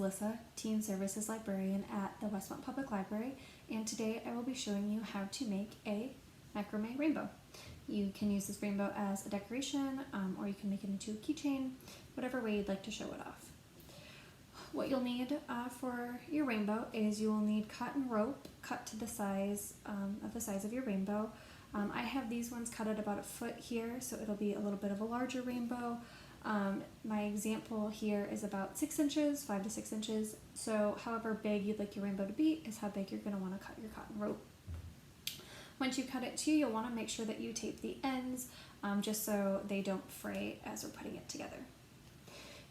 Alyssa, Teen Services Librarian at the Westmont Public Library, and today I will be showing you how to make a macrame rainbow. You can use this rainbow as a decoration, or you can make it into a keychain, whatever way you'd like to show it off. What you'll need for your rainbow is you will need cotton rope cut to the size of your rainbow. I have these ones cut at about a foot here, so it'll be a little bit of a larger rainbow. My example here is about 6 inches, 5 to 6 inches. So however big you'd like your rainbow to be is how big you're going to want to cut your cotton rope. Once you cut it too, you'll want to make sure that you tape the ends just so they don't fray as we're putting it together.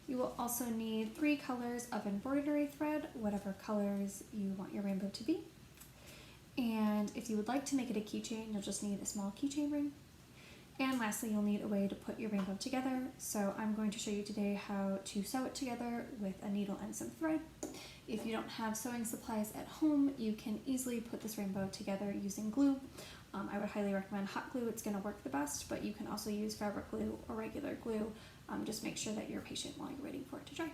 You will also need 3 colors of embroidery thread, whatever colors you want your rainbow to be. And if you would like to make it a keychain, you'll just need a small keychain ring. And lastly, you'll need a way to put your rainbow together. So I'm going to show you today how to sew it together with a needle and some thread. If you don't have sewing supplies at home, you can easily put this rainbow together using glue. I would highly recommend hot glue, it's going to work the best, but you can also use fabric glue or regular glue. Just make sure that you're patient while you're waiting for it to dry.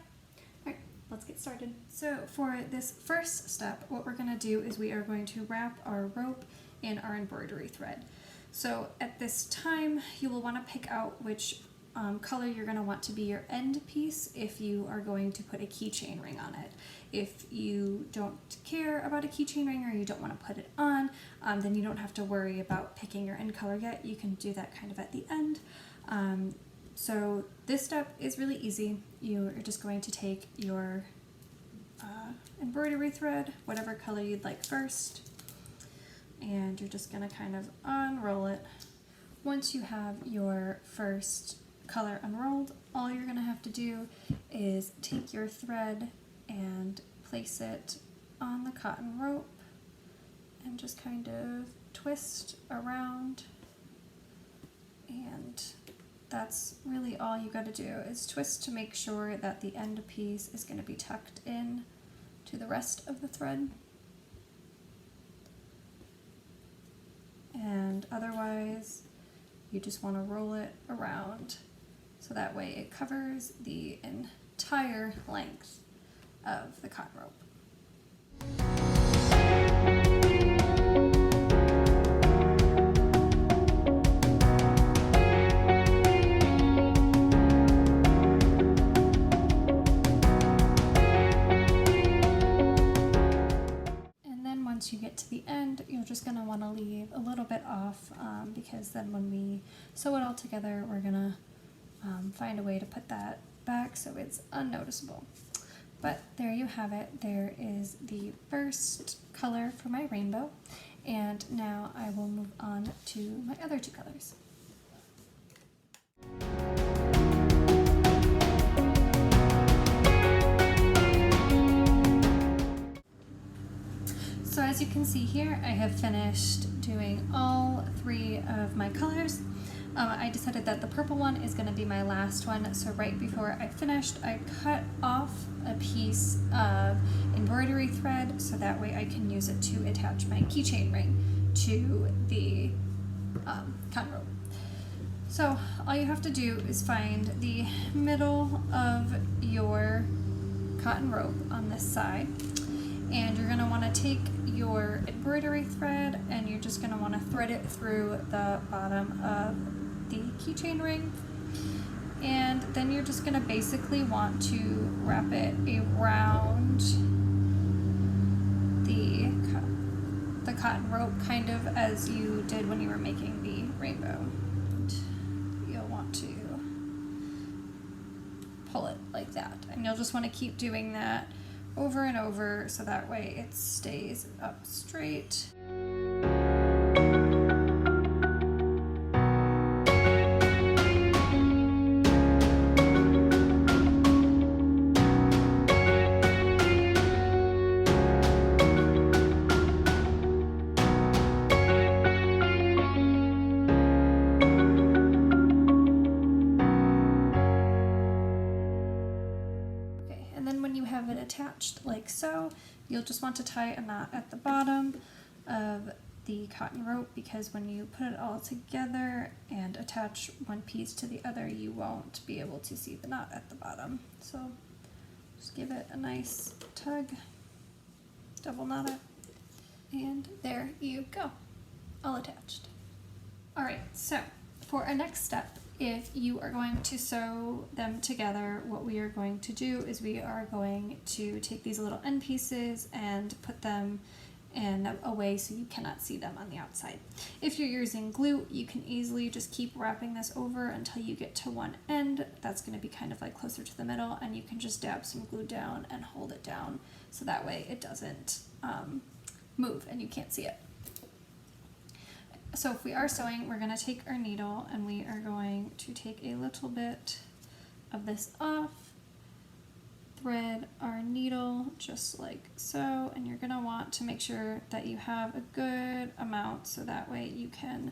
Alright, let's get started. So for this first step, what we're going to do is we are going to wrap our rope in our embroidery thread. So at this time, you will want to pick out which color you're going to want to be your end piece if you are going to put a keychain ring on it. If you don't care about a keychain ring or you don't want to put it on, then you don't have to worry about picking your end color yet. You can do that kind of at the end. So this step is really easy. You are just going to take your embroidery thread, whatever color you'd like first, and you're just going to kind of unroll it. Once you have your first color unrolled, all you're going to have to do is take your thread and place it on the cotton rope and just kind of twist around, and that's really all you got to do is twist to make sure that the end piece is going to be tucked in to the rest of the thread. And otherwise, you just want to roll it around so that way it covers the entire length of the cotton rope. Once you get to the end, you're just going to want to leave a little bit off because then when we sew it all together, we're going to find a way to put that back so it's unnoticeable. But there you have it. There is the first color for my rainbow, and now I will move on to my other 2 colors. So as you can see here, I have finished doing all 3 of my colors. I decided that the purple one is going to be my last one, so right before I finished, I cut off a piece of embroidery thread so that way I can use it to attach my keychain ring to the cotton rope. So all you have to do is find the middle of your cotton rope on this side, and you're going to want to take your embroidery thread and you're just going to want to thread it through the bottom of the keychain ring, and then you're just going to basically want to wrap it around the cotton rope, kind of as you did when you were making the rainbow. You'll want to pull it like that, and you'll just want to keep doing that over and over so that way it stays up straight. Attached like so, you'll just want to tie a knot at the bottom of the cotton rope, because when you put it all together and attach one piece to the other, you won't be able to see the knot at the bottom. So Just give it a nice tug, double knot it, and there you go, all attached. All right, so for our next step, if you are going to sew them together, what we are going to do is we are going to take these little end pieces and put them in a way so you cannot see them on the outside. If you're using glue, you can easily just keep wrapping this over until you get to one end. That's going to be kind of like closer to the middle, and you can just dab some glue down and hold it down so that way it doesn't move and you can't see it. So if we are sewing, we're going to take our needle and we are going to take a little bit of this off, thread our needle just like so, and you're going to want to make sure that you have a good amount so that way you can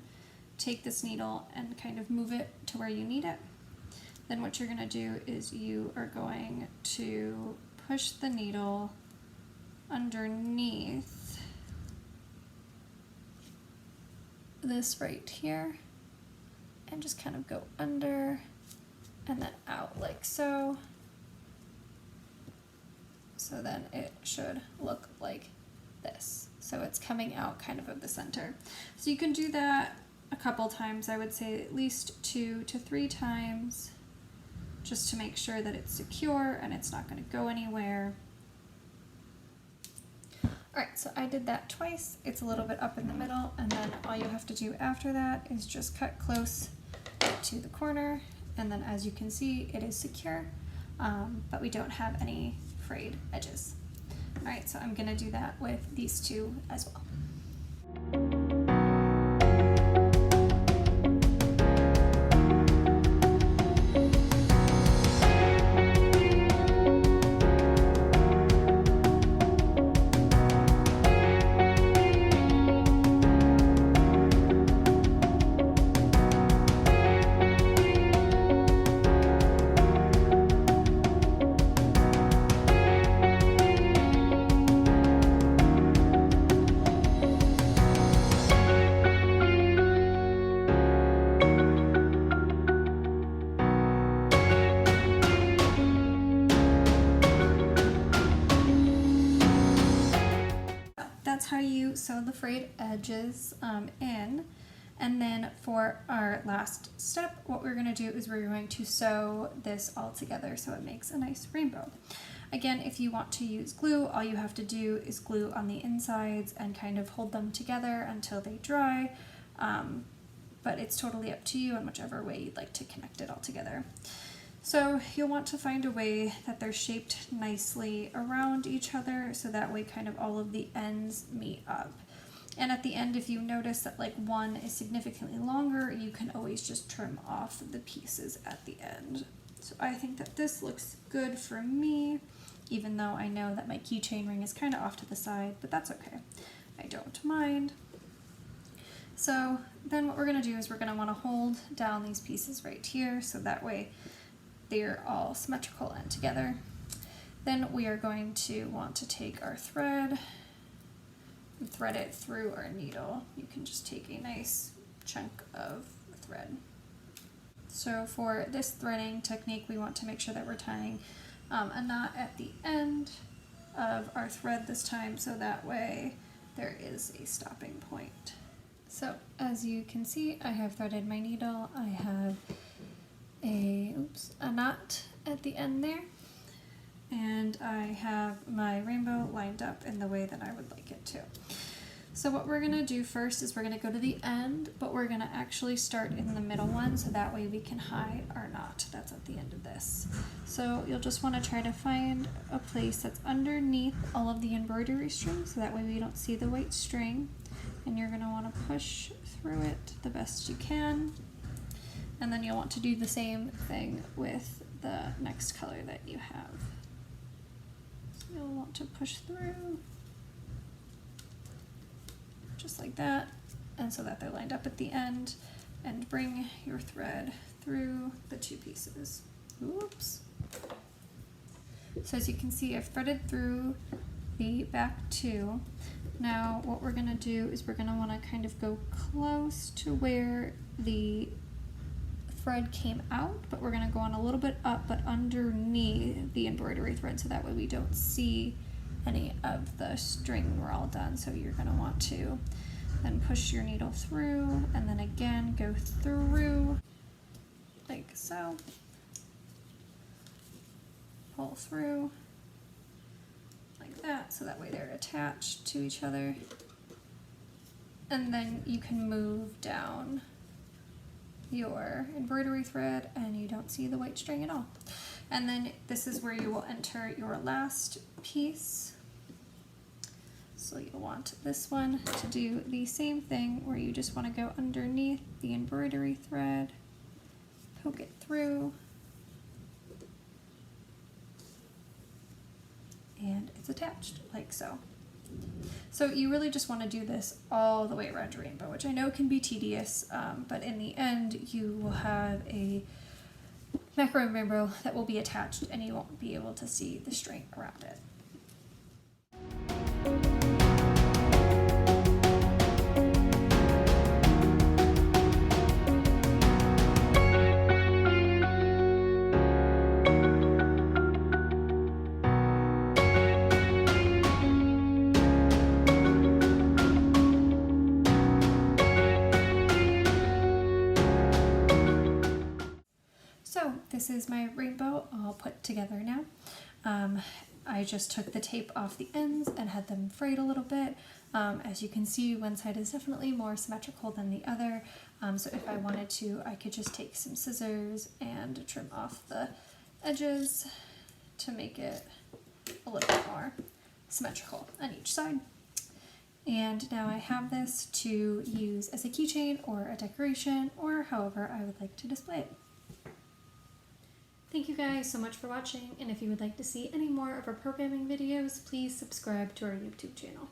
take this needle and kind of move it to where you need it. Then what you're going to do is you are going to push the needle underneath this right here and just kind of go under and then out like so. So then it should look like this. So it's coming out kind of the center. So you can do that a couple times. I would say at least 2 to 3 times just to make sure that it's secure and it's not going to go anywhere. Alright, so I did that twice. It's a little bit up in the middle, and then all you have to do after that is just cut close to the corner, and then as you can see, it is secure, but we don't have any frayed edges. Alright, so I'm going to do that with these two as well. That's how you sew the frayed edges in. And then for our last step, what we're going to do is we're going to sew this all together so it makes a nice rainbow. Again, if you want to use glue, all you have to do is glue on the insides and kind of hold them together until they dry. But it's totally up to you and whichever way you'd like to connect it all together. So you'll want to find a way that they're shaped nicely around each other so that way kind of all of the ends meet up. And at the end, if you notice that like one is significantly longer, you can always just trim off the pieces at the end. So I think that this looks good for me, even though I know that my keychain ring is kind of off to the side, but that's okay. I don't mind. So then what we're going to do is we're going to want to hold down these pieces right here so that way they're all symmetrical and together. Then we are going to want to take our thread and thread it through our needle. You can just take a nice chunk of thread. So for this threading technique, we want to make sure that we're tying a knot at the end of our thread this time, so that way there is a stopping point. So as you can see, I have threaded my needle. I have a knot at the end there, and I have my rainbow lined up in the way that I would like it to. So what we're going to do first is we're going to go to the end, but we're going to actually start in the middle one so that way we can hide our knot that's at the end of this. So you'll just want to try to find a place that's underneath all of the embroidery string so that way we don't see the white string, and you're going to want to push through it the best you can. And then you'll want to do the same thing with the next color that you have. So you'll want to push through just like that, and so that they're lined up at the end, and bring your thread through the two pieces. Oops. So as you can see, I've threaded through the back two. Now what we're going to do is we're going to want to kind of go close to where the thread came out, but we're gonna go on a little bit up, but underneath the embroidery thread, so that way we don't see any of the string when we're all done. So you're gonna want to then push your needle through, and then again go through like so, pull through like that, so that way they're attached to each other. And then you can move down your embroidery thread and you don't see the white string at all. And then this is where you will enter your last piece. So you'll want this one to do the same thing, where you just want to go underneath the embroidery thread, poke it through, and it's attached like so. So you really just want to do this all the way around your rainbow, which I know can be tedious, but in the end you will have a macramé rainbow that will be attached and you won't be able to see the string around it. So this is my rainbow all put together now. I just took the tape off the ends and had them frayed a little bit. As you can see, one side is definitely more symmetrical than the other. So if I wanted to, I could just take some scissors and trim off the edges to make it a little bit more symmetrical on each side. And now I have this to use as a keychain or a decoration, or however I would like to display it. Thank you guys so much for watching, and if you would like to see any more of our programming videos, please subscribe to our YouTube channel.